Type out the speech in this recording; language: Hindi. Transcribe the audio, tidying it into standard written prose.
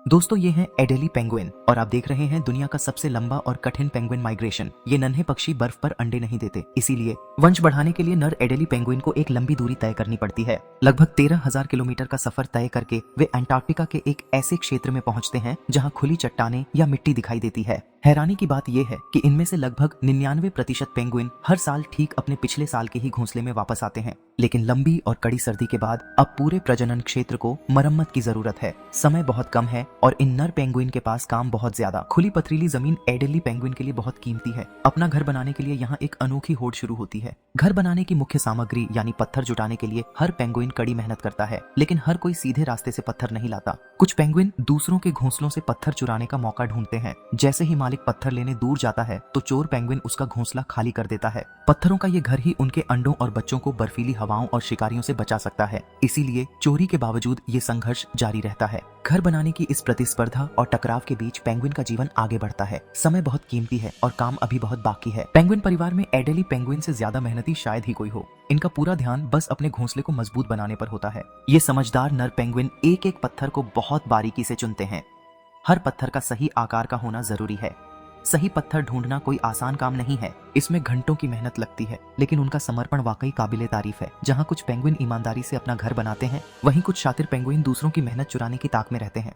दोस्तों ये हैं एडेली पेंगुइन और आप देख रहे हैं दुनिया का सबसे लंबा और कठिन पेंगुइन माइग्रेशन। ये नन्हे पक्षी बर्फ पर अंडे नहीं देते, इसीलिए वंश बढ़ाने के लिए नर एडेली पेंगुइन को एक लंबी दूरी तय करनी पड़ती है। लगभग 13,000 किलोमीटर का सफर तय करके वे अंटार्कटिका के एक ऐसे क्षेत्र में पहुंचते हैं जहां खुली चट्टानें या मिट्टी दिखाई देती है। हैरानी की बात यह है कि इनमें से लगभग 99% पेंगुइन हर साल ठीक अपने पिछले साल के ही घोंसले में वापस आते हैं। लेकिन लंबी और कड़ी सर्दी के बाद अब पूरे प्रजनन क्षेत्र को मरम्मत की जरूरत है। समय बहुत कम है और इन नर पेंगुइन के पास काम बहुत ज्यादा। खुली पथरीली जमीन एडेली पेंगुइन के लिए बहुत कीमती है। अपना घर बनाने के लिए यहाँ एक अनोखी होड़ शुरू होती है। घर बनाने की मुख्य सामग्री यानी पत्थर जुटाने के लिए हर पेंगुइन कड़ी मेहनत करता है, लेकिन हर कोई सीधे रास्ते से पत्थर नहीं लाता। कुछ पेंगुइन दूसरों के घोंसलों से पत्थर चुराने का मौका ढूंढते हैं। जैसे ही मालिक पत्थर लेने दूर जाता है तो चोर पेंगुइन उसका घोंसला खाली कर देता है। पत्थरों का ये घर ही उनके अंडों और बच्चों को बर्फीली हवाओं और शिकारियों से बचा सकता है। इसीलिए चोरी के बावजूद ये संघर्ष जारी रहता है। घर बनाने की इस प्रतिस्पर्धा और टकराव के बीच पेंगुइन का जीवन आगे बढ़ता है। समय बहुत कीमती है और काम अभी बहुत बाकी है। पेंगुइन परिवार में एडेली पेंगुइन से ज्यादा मेहनती शायद ही कोई हो। इनका पूरा ध्यान बस अपने घोंसले को मजबूत बनाने पर होता है। ये समझदार नर पेंगुइन एक एक पत्थर को बहुत बारीकी से चुनते हैं। हर पत्थर का सही आकार का होना जरूरी है। सही पत्थर ढूंढना कोई आसान काम नहीं है। इसमें घंटों की मेहनत लगती है, लेकिन उनका समर्पण वाकई काबिले तारीफ है। जहाँ कुछ पेंगुइन ईमानदारी से अपना घर बनाते हैं, वहीं कुछ शातिर पेंगुइन दूसरों की मेहनत चुराने की ताक में रहते हैं।